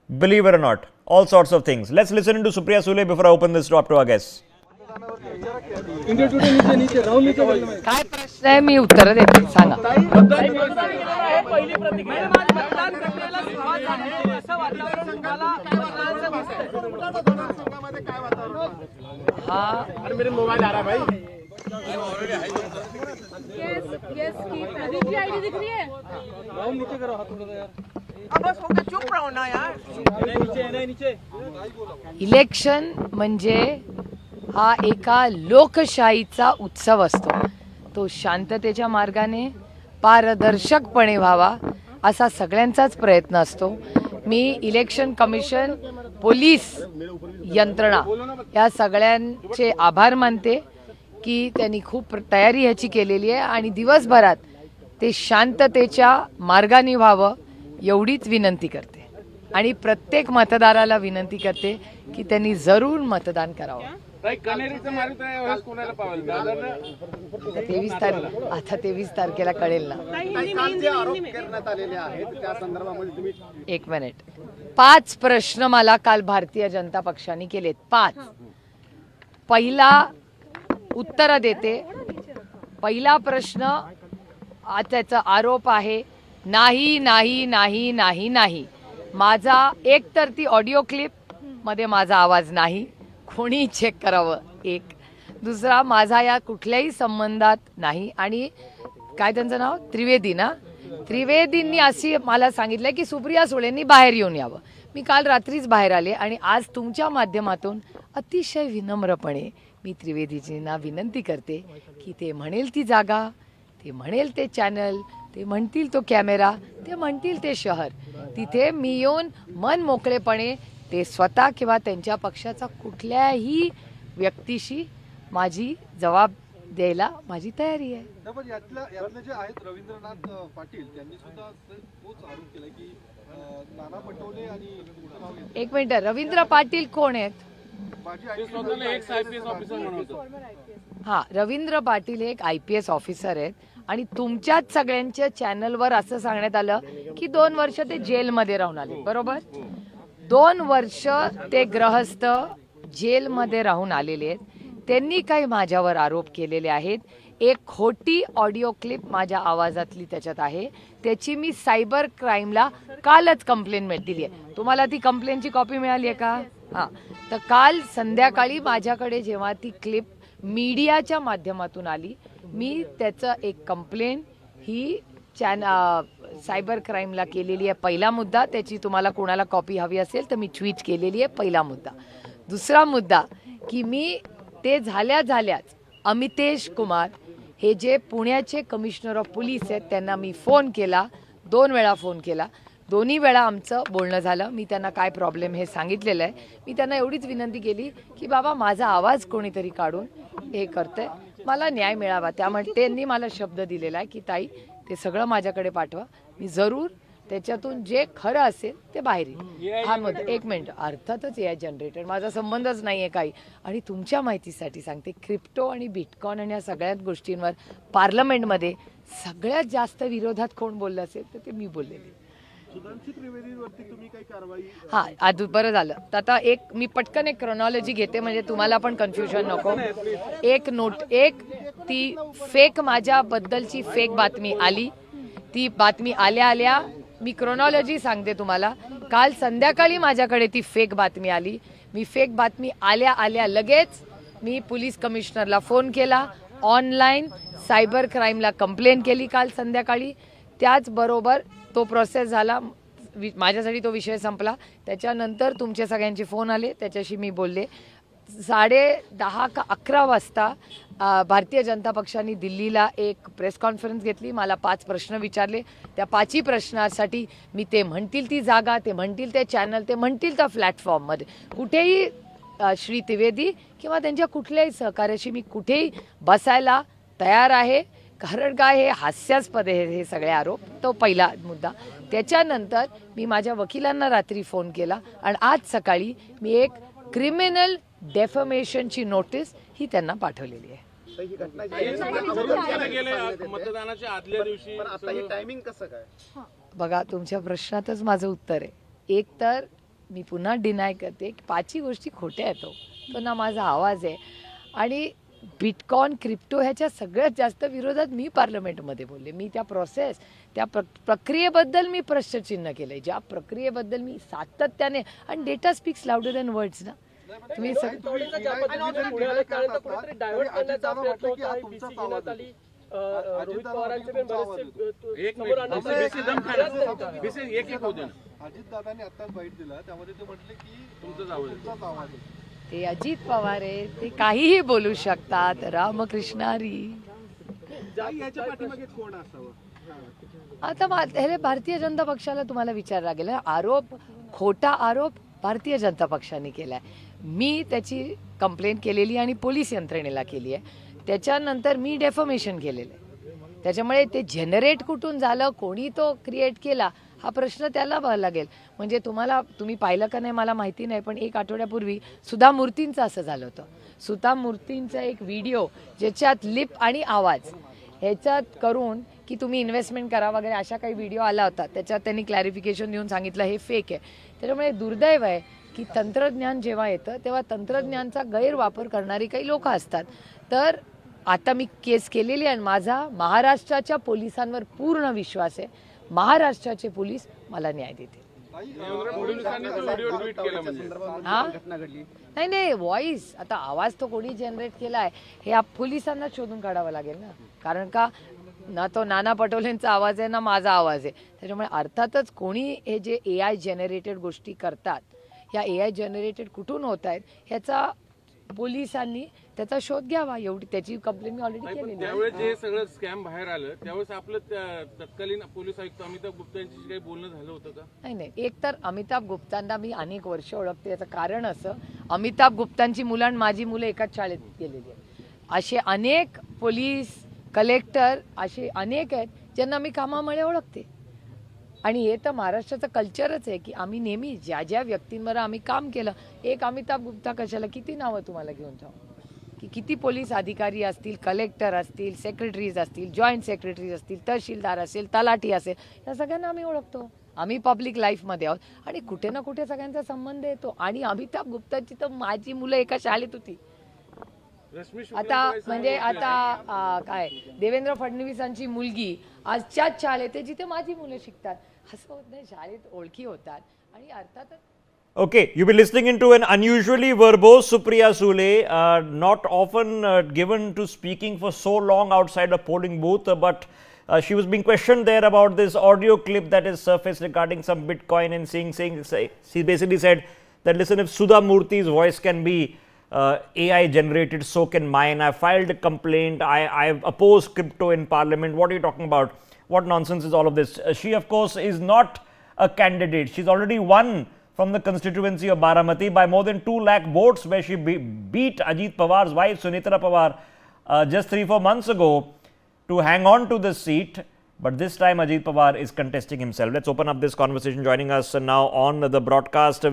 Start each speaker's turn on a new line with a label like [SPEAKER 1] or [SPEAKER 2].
[SPEAKER 1] believe it or not, all sorts of things. Let's listen to Supriya Sule before I open this up to our guests.
[SPEAKER 2] काय प्रश्न आहे मी उत्तर देते सांगा. हा
[SPEAKER 3] मेरे मोबाइल आ रहा है भाई.
[SPEAKER 4] की आईडी दिख रही है.
[SPEAKER 3] नीचे करो हाथ थोड़ा यार.
[SPEAKER 4] अब बस हो गया, चुप रहो ना यार.
[SPEAKER 3] नीचे.
[SPEAKER 2] इलेक्शन म्हणजे हा एका लोकशाहीचा उत्सव असतो. तो शांततेच्या मार्गाने पारदर्शकपणे व्हावा असा सगळ्यांचाच प्रयत्न असतो. मी इलेक्शन कमिशन, पोलीस यंत्रणा या सगळ्यांचे आभार मानते की त्यांनी खूप तयारी ह्याची केलेली आहे आणि दिवसभरात ते शांततेच्या मार्गाने व्हावं एवढीच विनंती करते. आणि प्रत्येक मतदाराला विनंती करते की त्यांनी जरूर मतदान करावं. 23 तारखेला कळेल ना. एक मिनिट. 5 प्रश्न मला काल भारतीय जनता पक्षाने केलेत. 5. पहिला उत्तर देते. पहिला प्रश्न त्याचा आरोप आहे नाही नाही नाही नाही नाही. माझा एक तर ती ऑडिओ क्लिप मध्ये माझा आवाज नाही, कोणी चेक करावं. एक. दुसरा, माझा या कुठल्याही संबंधात नाही. आणि काय त्यांचं नाव त्रिवेदी ना, त्रिवेदींनी अशी मला सांगितलं की सुप्रिया सुळेंनी बाहेर येऊन यावं. मी काल रात्रीच बाहेर आले आणि आज तुमच्या माध्यमातून अतिशय विनम्रपणे मी त्रिवेदीजींना विनंती करते की ते म्हणेल ती जागा, ते म्हणेल ते चॅनल, ते म्हणतील तो कॅमेरा, ते म्हणतील ते शहर, तिथे मी येऊन मन मोकळेपणे ते स्वतः किंवा त्यांच्या पक्षाचा कुठल्याही व्यक्तीशी माझी जबाब द्यायला माझी तयारी आहे.
[SPEAKER 5] यातले जे आहेत रवींद्रनाथ पाटील त्यांनी सुद्धा तोच आरोप केला की नाना पटोले आणि
[SPEAKER 2] एक मिनिट, रवींद्र पाटील कोण आहेत? हा, रवींद्र पाटील हे एक IPS ऑफिसर आहेत आणि तुमच्याच सगळ्यांच्या चॅनलवर असं सांगण्यात आलं की 2 वर्ष ते जेलमध्ये राहून आले. बरोबर? 2 वर्ष ते गृहस्थ जेलमध्ये राहून आलेले आहेत. त्यांनी काही माझ्यावर आरोप केलेले आहेत. एक खोटी ऑडिओ क्लिप माझ्या आवाजातली त्याच्यात आहे. त्याची मी सायबर क्राईमला कालच कंप्लेंट दिली आहे. तुम्हाला ती कंप्लेंटची कॉपी मिळाली आहे का? हां. तर काल संध्याकाळी माझ्याकडे जेव्हा ती क्लिप मीडियाच्या माध्यमातून आली, मी त्याचं एक कंप्लेंट ही सायबर क्राईमला केलेली आहे. पहिला मुद्दा, त्याची तुम्हाला कोणाला कॉपी हवी असेल तर मी ट्विट केलेली आहे. पहिला मुद्दा. दुसरा मुद्दा की मी ते झाल्याच अमितेश कुमार हे जे पुण्याचे कमिशनर ऑफ पोलीस आहेत त्यांना मी फोन केला, 2 वेळा फोन केला. दोन्ही वेळा आमचं बोलणं झालं. मी त्यांना काय प्रॉब्लेम हे सांगितलेलं आहे. मी त्यांना एवढीच विनंती केली की बाबा माझा आवाज कोणीतरी काढून हे करतंय, मला न्याय मिळावा. त्यामुळे त्यांनी मला शब्द दिलेला आहे की ताई ते सगळं माझ्याकडे पाठवा, मी जरूर त्याच्यातून जे खरं असेल ते बाहेर येईल. हा मुद्दा. एक मिनिट. अर्थातच AI जनरेटर माझा संबंधच नाही आहे काही. आणि तुमच्या माहितीसाठी सांगते, क्रिप्टो आणि बिटकॉइन आणि या सगळ्याच गोष्टींवर पार्लमेंटमध्ये सगळ्यात जास्त विरोधात कोण बोललं असेल तर ते मी बोललेले. हा, आज बरं झालं. तर आता मी पटकन एक क्रोनॉलॉजी घेते म्हणजे तुम्हाला पण कन्फ्युजन नको. एक ती फेक माझ्याबद्दलची फेक बातमी आली. ती बातमी आल्या मी क्रोनॉलॉजी सांगते तुम्हाला. काल संध्याकाळी माझ्याकडे ती फेक बातमी आली. मी फेक बातमी आल्या लगेच मी पोलीस कमिशनरला फोन केला, ऑनलाईन सायबर क्राईमला कंप्लेंट केली काल संध्याकाळी. त्याचबरोबर तो प्रोसेस झाला, माझ्यासाठी तो विषय संपला. त्याच्यानंतर तुमचे सगळ्यांचे फोन आले, त्याच्याशी मी बोलले. 10:30 का 11 वाजता भारतीय जनता पक्षाने दिल्लीला एक प्रेस कॉन्फरन्स घेतली. मला 5 प्रश्न विचारले. त्या 5ही प्रश्नासाठी मी ते म्हणतील ती जागा, ते म्हणतील ते चॅनल, ते म्हणतील त्या प्लॅटफॉर्ममध्ये कुठेही श्री त्रिवेदी किंवा त्यांच्या कुठल्याही सहकार्याशी मी कुठेही बसायला तयार आहे. कारण काय, हे हास्यास्पद आहे हे सगळे आरोप. तो पहिला मुद्दा. त्याच्यानंतर मी माझ्या वकिलांना रात्री फोन केला आणि आज सकाळी मी एक क्रिमिनल डेफमेशनची नोटीस ही त्यांना पाठवलेली आहे.
[SPEAKER 3] मतदानाच्या आदल्या दिवशी
[SPEAKER 5] टायमिंग कसं काय?
[SPEAKER 2] बघा, तुमच्या प्रश्नातच माझं उत्तर आहे. एक तर मी पुन्हा डिनाय करते की 5ही गोष्टी खोट्या आहेत. तो ना माझा आवाज आहे. आणि बिटकॉइन क्रिप्टो ह्याच्या सगळ्यात जास्त विरोधात मी पार्लमेंटमध्ये बोलले. मी त्या प्रोसेस त्या प्रक्रियेबद्दल मी प्रश्नचिन्ह केलंय. ज्या प्रक्रियेबद्दल मी सातत्याने, आणि data speaks louder than words ना. तुम्ही
[SPEAKER 3] रोहित पवारांचे पण बरेचसे समोर
[SPEAKER 5] अजित दादांनी आता बाईट दिला त्यामध्ये ते म्हटले की
[SPEAKER 3] तुमचाच आवाज
[SPEAKER 5] आहे.
[SPEAKER 2] ते अजित पवार आहे, ते काहीही बोलू शकतात. रामकृष्णारी.
[SPEAKER 3] याच्या पाठीमागे कोण असावं?
[SPEAKER 2] आता हे भारतीय जनता पक्षाला तुम्हाला विचारला गेला. आरोप, खोटा आरोप भारतीय जनता पक्षाने केलाय. मी त्याची कंप्लेंट केलेली आणि पोलीस यंत्रणेला केली आहे. त्याच्यानंतर मी डेफमेशन केलेलं आहे. त्याच्यामुळे ते जनरेट कुठून झालं, कोणी तो क्रिएट केला, हा प्रश्न त्याला बघायला लागेल. म्हणजे तुम्ही पाहिलं का नाही मला माहिती नाही, पण 1 आठवड्यापूर्वी सुधा मूर्तींचं असं झालं होतं. सुधा मूर्तींचा एक व्हिडिओ ज्याच्यात लिप आणि आवाज ह्याच्यात करून की तुम्ही इन्व्हेस्टमेंट करा वगैरे अशा काही व्हिडिओ आला होता. त्याच्यात त्यांनी क्लॅरिफिकेशन देऊन सांगितलं हे फेक आहे. त्याच्यामुळे दुर्दैव आहे की तंत्रज्ञान जेव्हा येतं तेव्हा तंत्रज्ञानाचा गैरवापर करणारी काही लोक असतात. तर आता मी केस केलेली आहे. माझा महाराष्ट्राच्या पोलिसांवर पूर्ण विश्वास आहे. महाराष्ट्राचे पोलीस मला न्याय देतील. नाही व्हॉइस, आता आवाज तो कोणी जनरेट केलाय हे पोलिसांना शोधून काढावं लागेल ना. कारण का ना तो नाना पटोलेंचा आवाज आहे ना माझा आवाज आहे. त्याच्यामुळे अर्थातच कोणी हे जे AI जनरेटेड गोष्टी करतात, या AI जनरेटेड कुठून होत आहेत ह्याचा पोलिसांनी त्याचा शोध घ्यावा. एवढी त्याची कंप्लेंट मी ऑलरेडी केली.
[SPEAKER 3] त्यावेळेस जे सगळं स्कॅम बाहेर आलं त्यावेळेस आपलं तत्कालीन पोलीस आयुक्त अमिताभ गुप्ता यांच्याशी काही बोलणं झालं होतं का?
[SPEAKER 2] नाही. एक तर अमिताभ गुप्तांना मी अनेक वर्ष ओळखते. याचं कारण असं, अमिताभ गुप्तांची मुलं आणि माझी मुलं एकाच शाळेत गेलेली आहेत. असे अनेक पोलीस, कलेक्टर असे अनेक आहेत ज्यांना मी कामामुळे ओळखते. आणि हे तर महाराष्ट्राचं कल्चरच आहे की आम्ही नेहमी ज्या ज्या व्यक्तींवर आम्ही काम केलं, एक अमिताभ गुप्ता कशाला, किती नावं तुम्हाला घेऊन जाऊ, की किती पोलीस अधिकारी असतील, कलेक्टर असतील, सेक्रेटरीज असतील, जॉईंट सेक्रेटरीज असतील, तहसीलदार असेल, तलाठी असेल, या सगळ्यांना आम्ही ओळखतो. आम्ही पब्लिक लाईफमध्ये आहोत आणि कुठे ना कुठे सगळ्यांचा संबंध येतो. आणि अमिताभ गुप्ताची तर माझी मुलं एका शाळेत होती. आता म्हणजे आता काय देवेंद्र फडणवीसांची मुलगी आज त्याच शाळेत आहे जिथे माझी मुलं शिकतात. असं होत नाही, शाळेत ओळखी होतात. आणि अर्थातच
[SPEAKER 1] Okay, you've been listening into an unusually verbose Supriya Sule, not often given to speaking for so long outside a polling booth, but she was being questioned there about this audio clip that is surfaced regarding some Bitcoin, and she basically said that, listen, if Sudha Murthy's voice can be AI generated, so can mine. I filed a complaint. I've opposed crypto in parliament. What are you talking about? What nonsense is all of this? She, of course, is not a candidate. She's already won from the constituency of Baramati by more than 2 lakh votes, where she beat Ajit Pawar's wife, Sunitra Pawar, just 3-4 months ago to hang on to this seat. But this time Ajit Pawar is contesting himself. Let's open up this conversation. Joining us now on the broadcast.